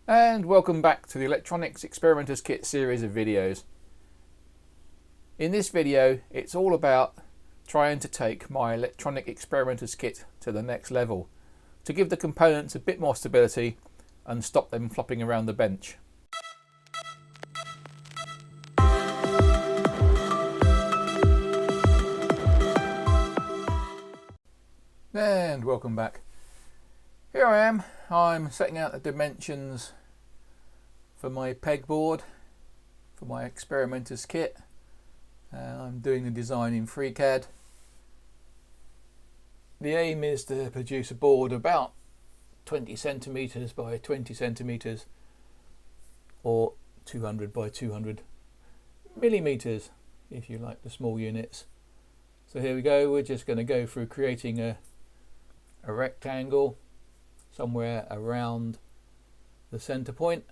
And welcome back to the Electronics Experimenters Kit series of videos. In this video it's all about trying to take my Electronic Experimenters Kit to the next level, to give the components a bit more stability and stop them flopping around the bench. And welcome back. Here I am, I'm setting out the dimensions for my pegboard, for my experimenters kit. I'm doing the design in FreeCAD. The aim is to produce a board about 20 centimeters by 20 centimeters or 200 by 200 millimeters if you like the small units. So here we go, we're just going to go through creating a rectangle somewhere around the center point.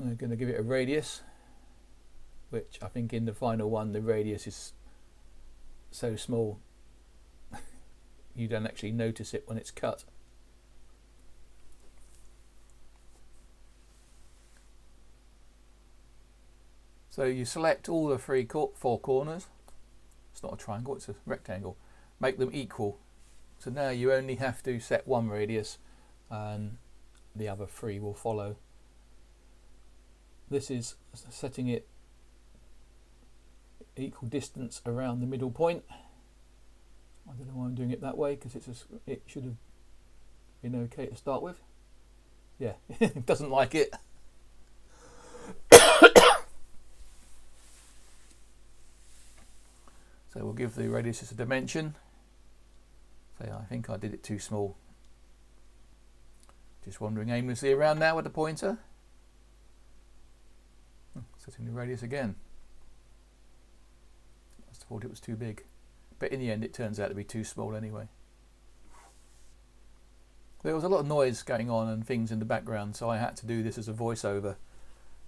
I'm going to give it a radius, which I think in the final one the radius is so small you don't actually notice it when it's cut. So you select all the four corners. It's not a triangle, it's a rectangle. Make them equal. So now you only have to set one radius and the other three will follow. This is setting it equal distance around the middle point. I don't know why I'm doing it that way, because it should have been okay to start with. Yeah, it doesn't like it. So we'll give the radius a dimension. So I think I did it too small. Just wandering aimlessly around now with the pointer. Setting the radius again. I thought it was too big, but in the end it turns out to be too small anyway. There was a lot of noise going on and things in the background, so I had to do this as a voiceover,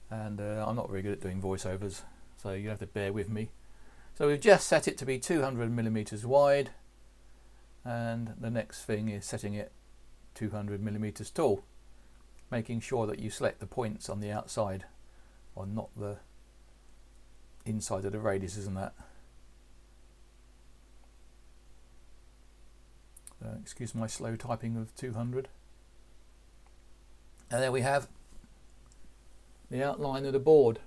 and I'm not very good at doing voiceovers, so you have to bear with me. So we've just set it to be 200 millimeters wide, and the next thing is setting it 200 millimeters tall, making sure that you select the points on the outside or not the inside of the radius, isn't that? Excuse my slow typing of 200. And there we have the outline of the board,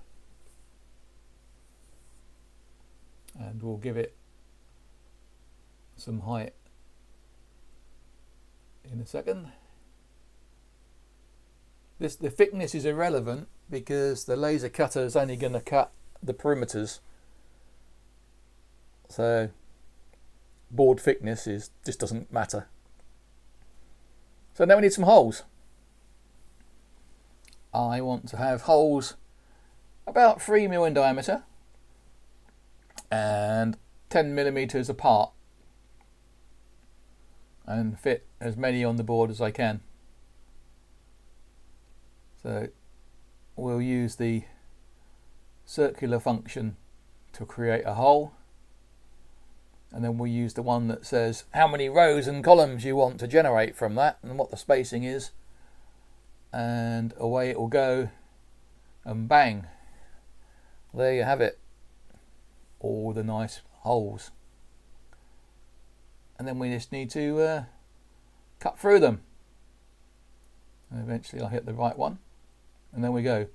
and we'll give it some height in a second. The thickness is irrelevant because the laser cutter is only going to cut the perimeters, so board thickness just doesn't matter. So now we need some holes. I want to have holes about 3mm in diameter and 10mm apart, and fit as many on the board as I can. So we'll use the circular function to create a hole, and then we'll use the one that says how many rows and columns you want to generate from that and what the spacing is, and away it will go, and bang, there you have it, all the nice holes. And then we just need to cut through them, and eventually I'll hit the right one, and then we go,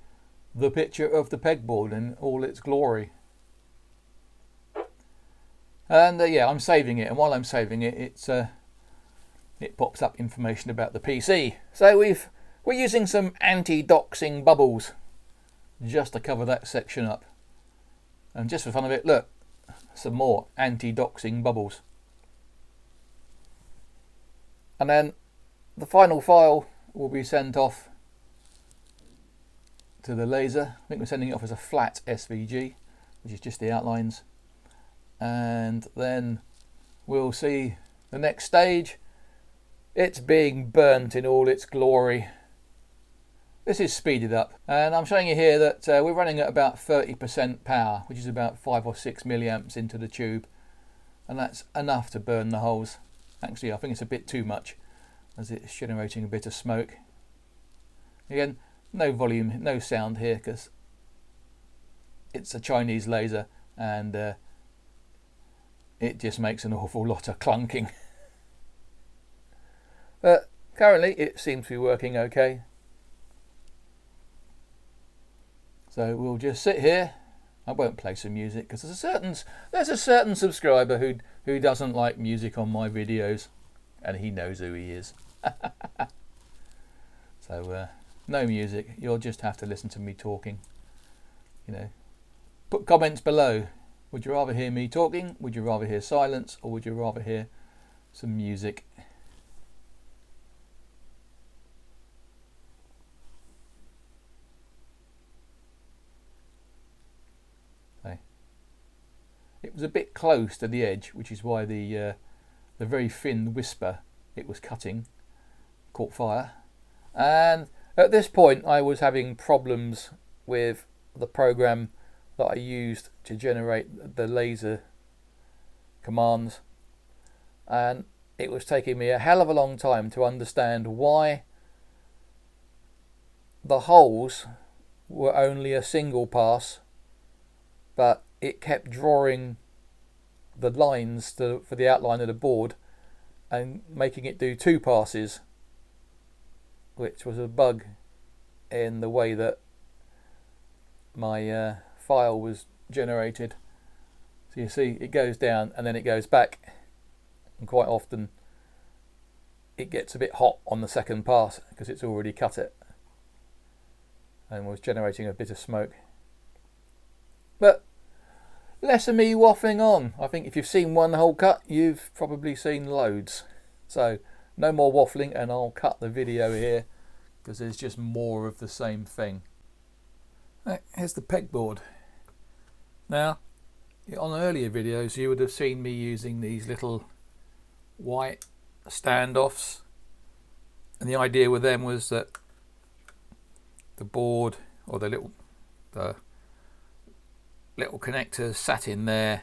the picture of the pegboard in all its glory. And yeah, I'm saving it, and while I'm saving it, it pops up information about the PC. So we're using some anti-doxing bubbles just to cover that section up, and just for fun of it, look, some more anti-doxing bubbles. And then the final file will be sent off to the laser. I think we're sending it off as a flat SVG, which is just the outlines. And then we'll see the next stage. It's being burnt in all its glory. This is speeded up, and I'm showing you here that we're running at about 30% power, which is about 5 or 6 milliamps into the tube, and that's enough to burn the holes. Actually, I think it's a bit too much. as it's generating a bit of smoke. Again, no volume, no sound here because it's a Chinese laser, and it just makes an awful lot of clunking. But currently it seems to be working okay. So we'll just sit here. I won't play some music because there's a certain subscriber who doesn't like music on my videos, and he knows who he is. So no music. You'll just have to listen to me talking. You know, put comments below. Would you rather hear me talking? Would you rather hear silence? Or would you rather hear some music? Okay. It was a bit close to the edge, which is why the very thin whisper it was cutting caught fire. And at this point I was having problems with the program that I used to generate the laser commands, and it was taking me a hell of a long time to understand why the holes were only a single pass, but it kept drawing the lines for the outline of the board and making it do 2 passes, which was a bug in the way that my file was generated. So you see it goes down and then it goes back, and quite often it gets a bit hot on the second pass because it's already cut it and was generating a bit of smoke. But less of me waffling on. I think if you've seen one hole cut, you've probably seen loads. So no more waffling, and I'll cut the video here because there's just more of the same thing. Here's the pegboard. Now, on earlier videos you would have seen me using these little white standoffs, and the idea with them was that the board, or the little connectors, sat in there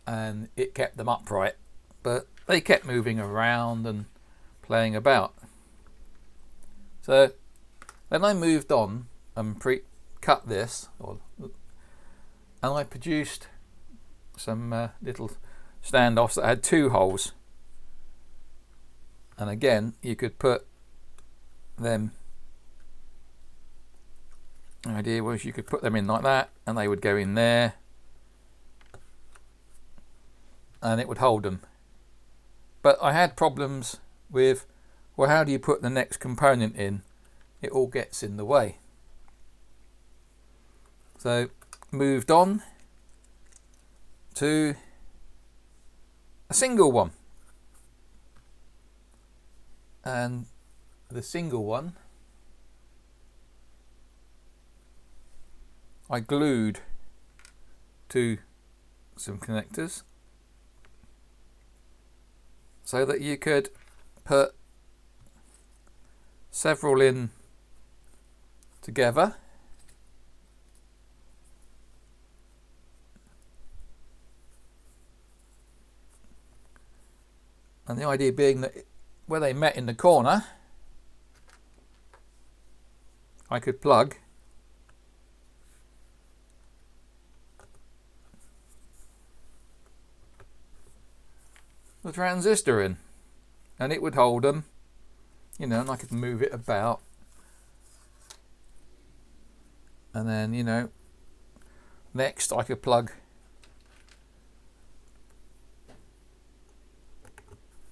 and it kept them upright, but they kept moving around and playing about. So then I moved on and cut this, and I produced some little standoffs that had 2 holes, and again you could put them, the idea was you could put them in like that and they would go in there and it would hold them. But I had problems with, well, how do you put the next component in? It all gets in the way. So moved on to a single one, and the single one I glued to some connectors so that you could put several in together. And the idea being that where they met in the corner, I could plug the transistor in, and it would hold them, you know, and I could move it about, and then, you know, next I could plug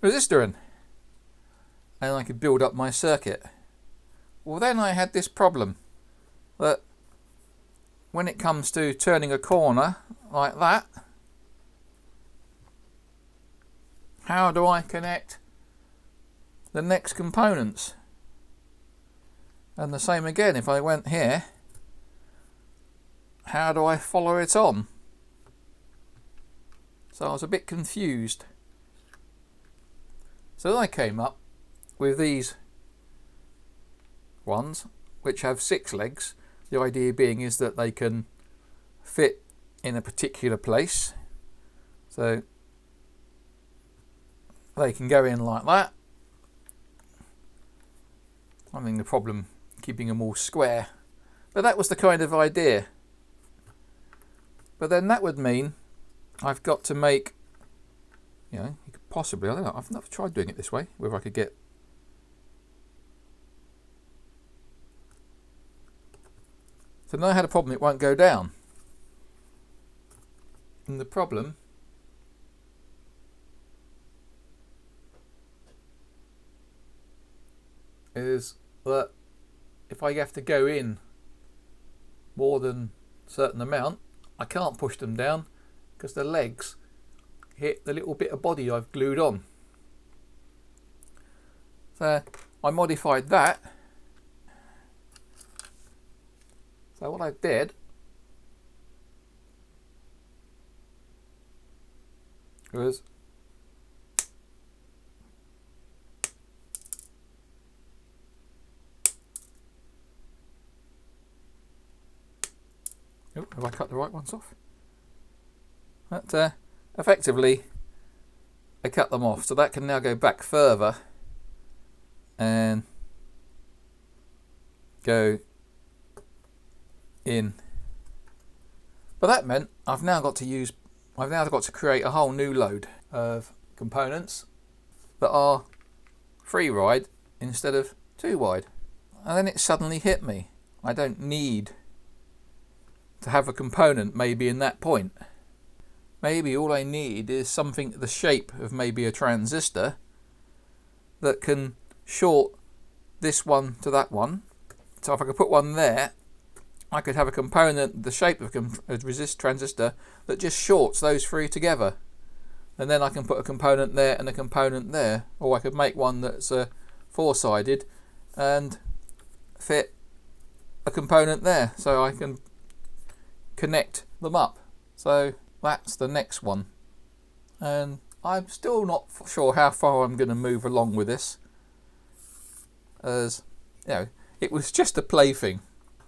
resistor in, and I could build up my circuit. Well, then I had this problem that when it comes to turning a corner like that, how do I connect the next components? And the same again, if I went here, how do I follow it on? So I was a bit confused. So I came up with these ones which have 6 legs. The idea being is that they can fit in a particular place. So they can go in like that, having the problem keeping them all square. But that was the kind of idea. But then that would mean I've got to make, you know, you could possibly, I don't know, I've never tried doing it this way, whether I could get, so now I had a problem, it won't go down. And the problem is that if I have to go in more than a certain amount, I can't push them down because the legs hit the little bit of body I've glued on. So I modified that. So what I did was oh, have I cut the right ones off? But effectively I cut them off, so that can now go back further and go in. But that meant I've now got to create a whole new load of components that are 3 wide instead of 2 wide. And then it suddenly hit me. I don't need to have a component maybe in that point. Maybe all I need is something the shape of maybe a transistor that can short this one to that one. So if I could put one there, I could have a component the shape of a transistor that just shorts those 3 together. And then I can put a component there and a component there. Or I could make one that's 4-sided and fit a component there, so I can connect them up. So that's the next one, and I'm still not sure how far I'm going to move along with this, as you know, it was just a plaything.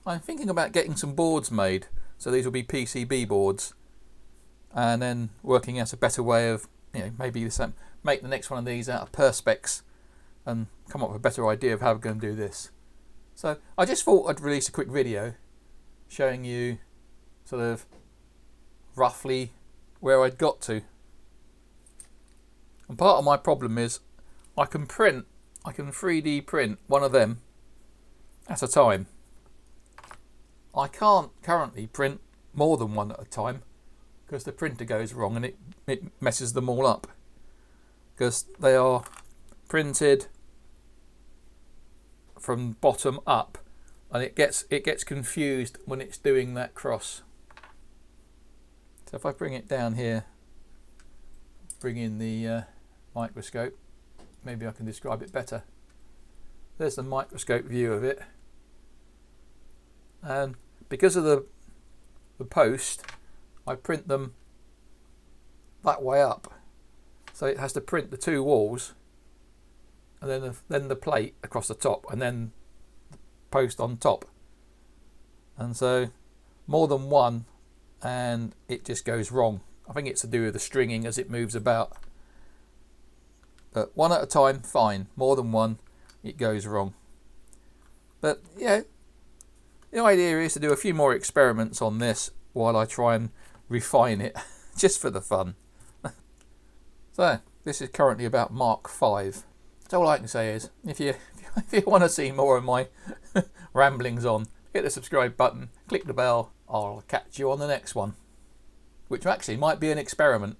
I'm thinking about getting some boards made, so these will be PCB boards, and then working out a better way of, you know, maybe make the next one of these out of perspex and come up with a better idea of how we're going to do this. So I just thought I'd release a quick video showing you sort of roughly where I'd got to. And part of my problem is I can 3D print one of them at a time. I can't currently print more than one at a time because the printer goes wrong and it messes them all up, because they are printed from bottom up and it gets confused when it's doing that cross. So if I bring it down here, bring in the microscope, maybe I can describe it better. There's the microscope view of it, and because of the post, I print them that way up, so it has to print the 2 walls and then the plate across the top and then the post on top, and so more than one and it just goes wrong. I think it's to do with the stringing as it moves about. But one at a time, fine. More than one, it goes wrong. But yeah, the idea is to do a few more experiments on this while I try and refine it, just for the fun. So this is currently about Mark 5. So all I can say is, if you want to see more of my ramblings on, hit the subscribe button, click the bell. I'll catch you on the next one, which actually might be an experiment.